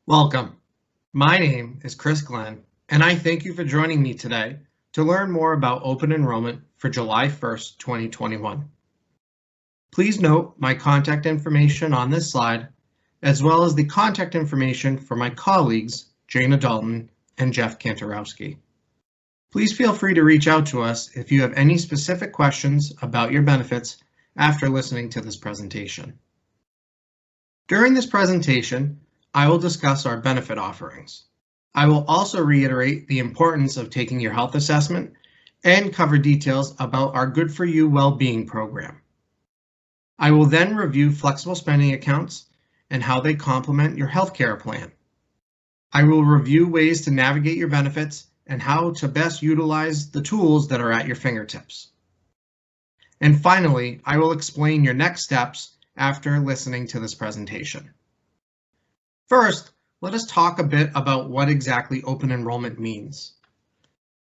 Welcome. My name is Chris Glenn, and I thank you for joining me today to learn more about open enrollment for July 1st, 2021. Please note my contact information on this slide, as well as the contact information for my colleagues, Jana Dalton and Jeff Kantorowski. Please feel free to reach out to us if you have any specific questions about your benefits after listening to this presentation. During this presentation, I will discuss our benefit offerings. I will also reiterate the importance of taking your health assessment and cover details about our Good For You well-being program. I will then review flexible spending accounts and how they complement your healthcare plan. I will review ways to navigate your benefits and how to best utilize the tools that are at your fingertips. And finally, I will explain your next steps after listening to this presentation. First, let us talk a bit about what exactly open enrollment means.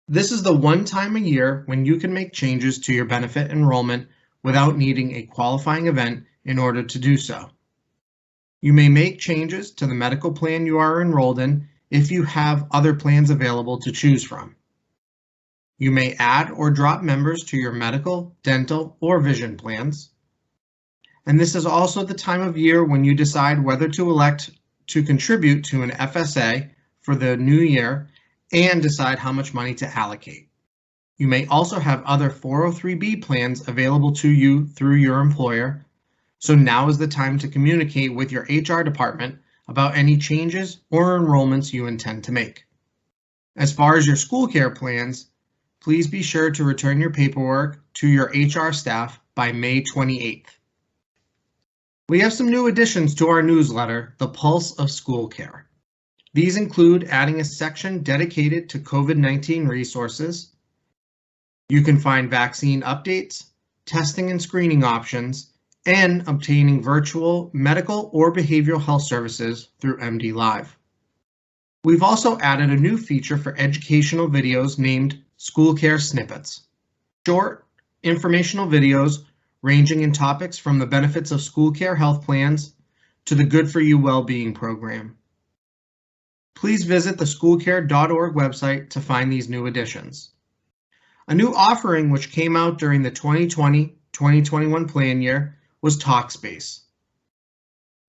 This is the one time a year when you can make changes to your benefit enrollment without needing a qualifying event in order to do so. You may make changes to the medical plan you are enrolled in if you have other plans available to choose from. You may add or drop members to your medical, dental, or vision plans. And this is also the time of year when you decide whether to elect to contribute to an FSA for the new year and decide how much money to allocate. You may also have other 403B plans available to you through your employer, so now is the time to communicate with your HR department about any changes or enrollments you intend to make. As far as your school care plans, please be sure to return your paperwork to your HR staff by May 28th. We have some new additions to our newsletter, The Pulse of School Care. These include adding a section dedicated to COVID-19 resources. You can find vaccine updates, testing and screening options, and obtaining virtual medical or behavioral health services through MD Live. We've also added a new feature for educational videos named School Care Snippets. Short, informational videos ranging in topics from the benefits of school care health plans to the Good For You well-being program. Please visit the schoolcare.org website to find these new additions. A new offering which came out during the 2020-2021 plan year was Talkspace.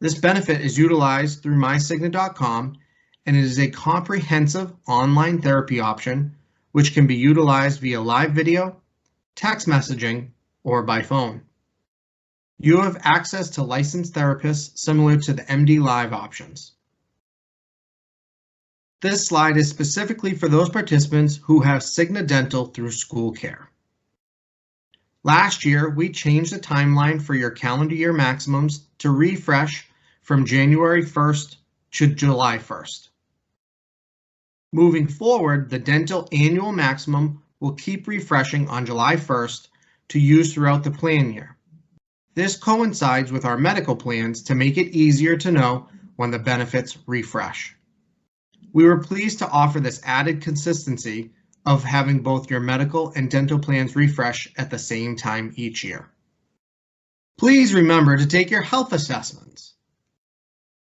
This benefit is utilized through mycigna.com, and it is a comprehensive online therapy option which can be utilized via live video, text messaging, or by phone. You have access to licensed therapists similar to the MD Live options. This slide is specifically for those participants who have Cigna Dental through school care. Last year, we changed the timeline for your calendar year maximums to refresh from January 1st to July 1st. Moving forward, the dental annual maximum will keep refreshing on July 1st to use throughout the plan year. This coincides with our medical plans to make it easier to know when the benefits refresh. We were pleased to offer this added consistency of having both your medical and dental plans refresh at the same time each year. Please remember to take your health assessments.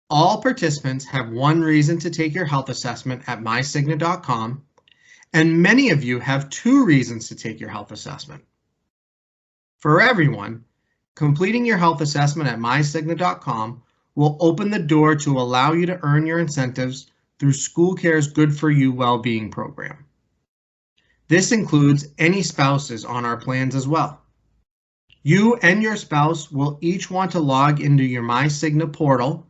All participants have one reason to take your health assessment at mycigna.com, and many of you have two reasons to take your health assessment. For everyone, completing your health assessment at mycigna.com will open the door to allow you to earn your incentives through School Care's Good For You well-being program. This includes any spouses on our plans as well. You and your spouse will each want to log into your MyCigna portal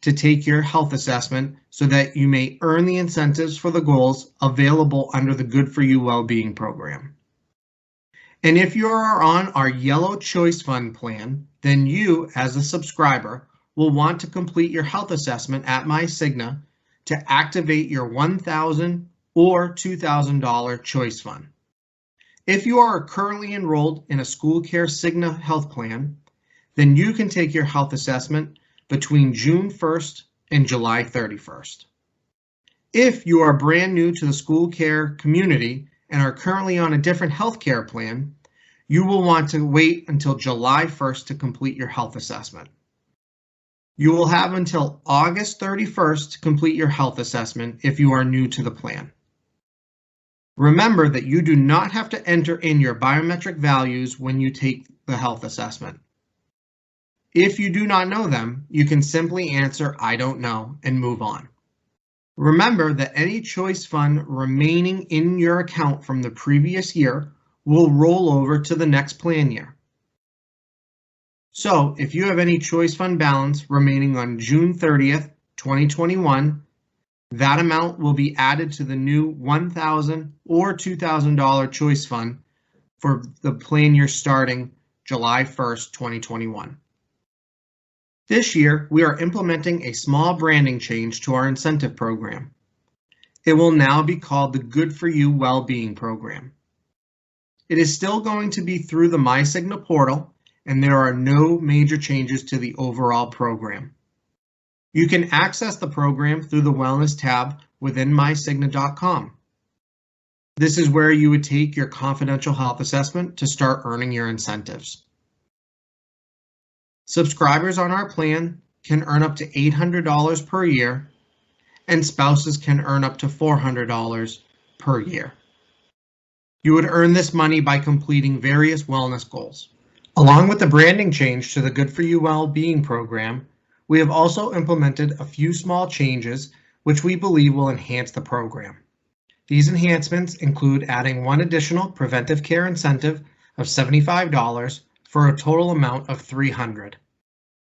to take your health assessment so that you may earn the incentives for the goals available under the Good For You well-being program. And if you are on our Yellow Choice Fund plan, then you, as a subscriber, will want to complete your health assessment at MyCigna to activate your $1,000 or $2,000 Choice Fund. If you are currently enrolled in a School Care Cigna health plan, then you can take your health assessment between June 1st and July 31st. If you are brand new to the school care community and are currently on a different healthcare plan, you will want to wait until July 1st to complete your health assessment. You will have until August 31st to complete your health assessment if you are new to the plan. Remember that you do not have to enter in your biometric values when you take the health assessment. If you do not know them, you can simply answer "I don't know" and move on. Remember that any choice fund remaining in your account from the previous year will roll over to the next plan year. So if you have any choice fund balance remaining on June 30th, 2021, that amount will be added to the new $1,000 or $2,000 choice fund for the plan year starting July 1st, 2021. This year, we are implementing a small branding change to our incentive program. It will now be called the Good For You Wellbeing Program. It is still going to be through the MyCigna portal, and there are no major changes to the overall program. You can access the program through the Wellness tab within mycigna.com. This is where you would take your confidential health assessment to start earning your incentives. Subscribers on our plan can earn up to $800 per year, and spouses can earn up to $400 per year. You would earn this money by completing various wellness goals. Along with the branding change to the Good For You Wellbeing Program, we have also implemented a few small changes which we believe will enhance the program. These enhancements include adding one additional preventive care incentive of $75 for a total amount of $300.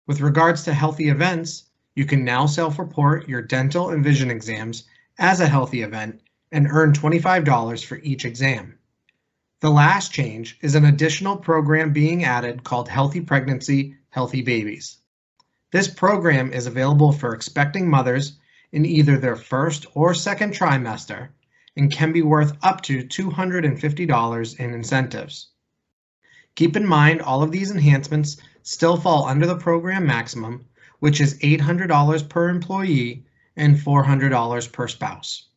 With regards to healthy events, you can now self-report your dental and vision exams as a healthy event and earn $25 for each exam. The last change is an additional program being added called Healthy Pregnancy, Healthy Babies. This program is available for expecting mothers in either their first or second trimester and can be worth up to $250 in incentives. Keep in mind all of these enhancements still fall under the program maximum, which is $800 per employee and $400 per spouse.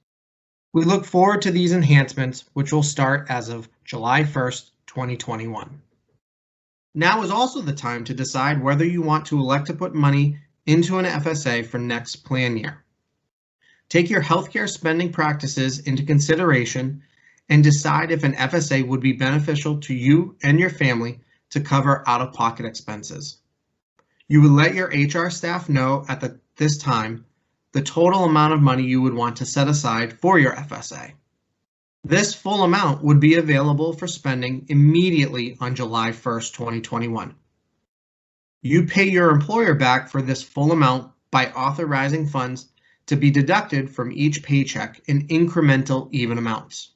We look forward to these enhancements, which will start as of July 1st, 2021. Now is also the time to decide whether you want to elect to put money into an FSA for next plan year. Take your healthcare spending practices into consideration and decide if an FSA would be beneficial to you and your family to cover out-of-pocket expenses. You would let your HR staff know at this time the total amount of money you would want to set aside for your FSA. This full amount would be available for spending immediately on July 1st, 2021. You pay your employer back for this full amount by authorizing funds to be deducted from each paycheck in incremental even amounts.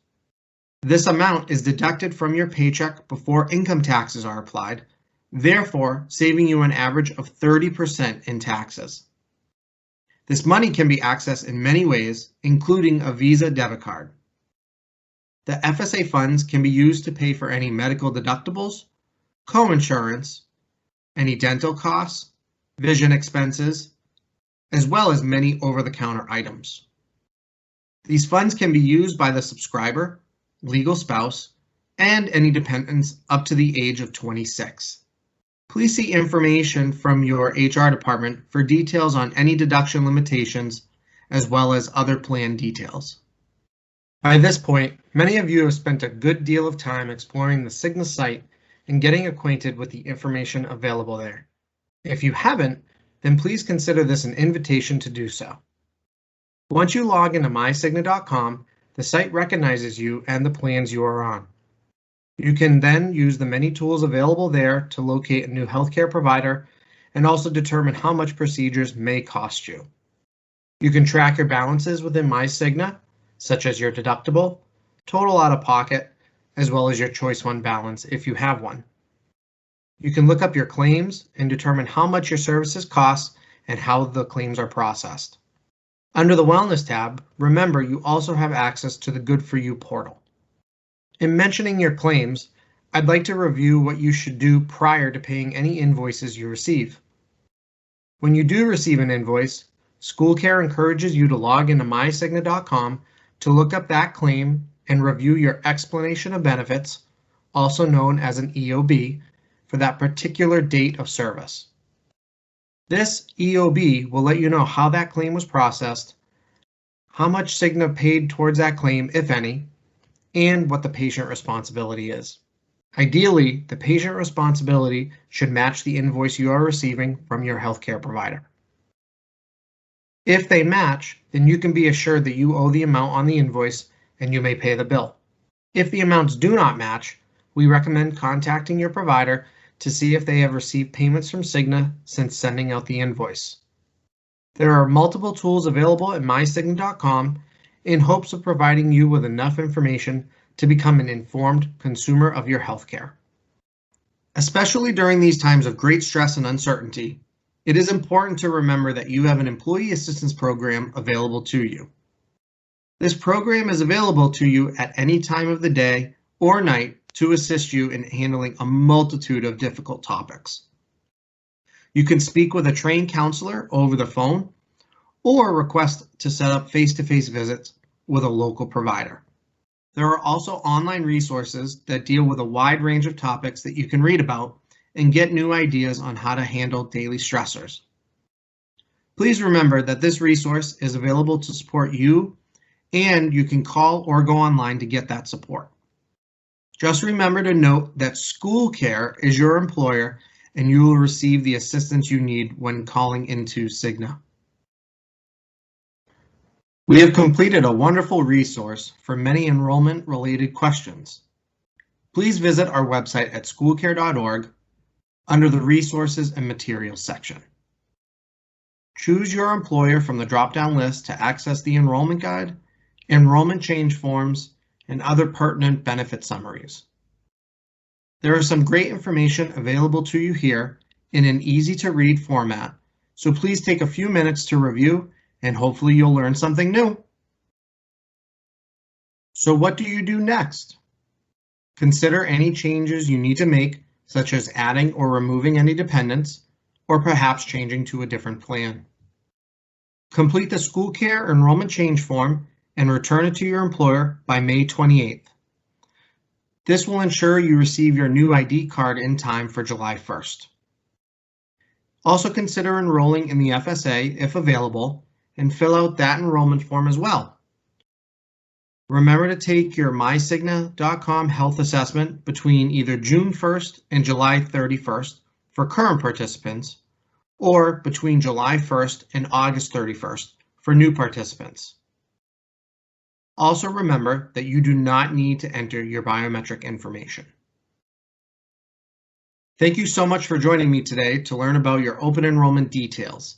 This amount is deducted from your paycheck before income taxes are applied, therefore saving you an average of 30% in taxes. This money can be accessed in many ways, including a Visa debit card. The FSA funds can be used to pay for any medical deductibles, co-insurance, any dental costs, vision expenses, as well as many over-the-counter items. These funds can be used by the subscriber, legal spouse, and any dependents up to the age of 26. Please see information from your HR department for details on any deduction limitations, as well as other plan details. By this point, many of you have spent a good deal of time exploring the Cigna site and getting acquainted with the information available there. If you haven't, then please consider this an invitation to do so. Once you log into mycigna.com, the site recognizes you and the plans you are on. You can then use the many tools available there to locate a new healthcare provider and also determine how much procedures may cost you. You can track your balances within MyCigna, such as your deductible, total out-of-pocket, as well as your choice fund balance if you have one. You can look up your claims and determine how much your services cost and how the claims are processed. Under the Wellness tab, remember you also have access to the Good For You portal. In mentioning your claims, I'd like to review what you should do prior to paying any invoices you receive. When you do receive an invoice, School Care encourages you to log into mycigna.com to look up that claim and review your explanation of benefits, also known as an EOB, for that particular date of service. This EOB will let you know how that claim was processed, how much Cigna paid towards that claim, if any, and what the patient responsibility is. Ideally, the patient responsibility should match the invoice you are receiving from your healthcare provider. If they match, then you can be assured that you owe the amount on the invoice and you may pay the bill. If the amounts do not match, we recommend contacting your provider to see if they have received payments from Cigna since sending out the invoice. There are multiple tools available at mycigna.com in hopes of providing you with enough information to become an informed consumer of your healthcare. Especially during these times of great stress and uncertainty, it is important to remember that you have an employee assistance program available to you. This program is available to you at any time of the day or night to assist you in handling a multitude of difficult topics. You can speak with a trained counselor over the phone or request to set up face-to-face visits with a local provider. There are also online resources that deal with a wide range of topics that you can read about and get new ideas on how to handle daily stressors. Please remember that this resource is available to support you, and you can call or go online to get that support. Just remember to note that School Care is your employer and you will receive the assistance you need when calling into Cigna. We have completed a wonderful resource for many enrollment-related questions. Please visit our website at schoolcare.org under the Resources and Materials section. Choose your employer from the drop-down list to access the enrollment guide, enrollment change forms, and other pertinent benefit summaries. There is some great information available to you here in an easy-to-read format, so please take a few minutes to review and hopefully you'll learn something new. So what do you do next? Consider any changes you need to make, such as adding or removing any dependents, or perhaps changing to a different plan. Complete the School Care enrollment change form and return it to your employer by May 28th. This will ensure you receive your new ID card in time for July 1st. Also consider enrolling in the FSA if available and fill out that enrollment form as well. Remember to take your mycigna.com health assessment between either June 1st and July 31st for current participants, or between July 1st and August 31st for new participants. Also remember that you do not need to enter your biometric information. Thank you so much for joining me today to learn about your open enrollment details.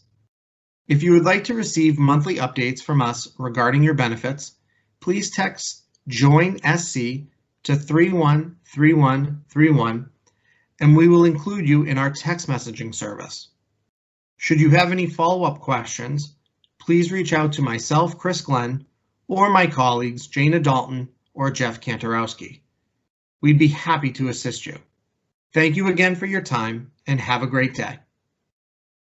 If you would like to receive monthly updates from us regarding your benefits, please text JOIN-SC to 313131 and we will include you in our text messaging service. Should you have any follow-up questions, please reach out to myself, Chris Glenn, or my colleagues, Jana Dalton or Jeff Kantorowski. We'd be happy to assist you. Thank you again for your time and have a great day.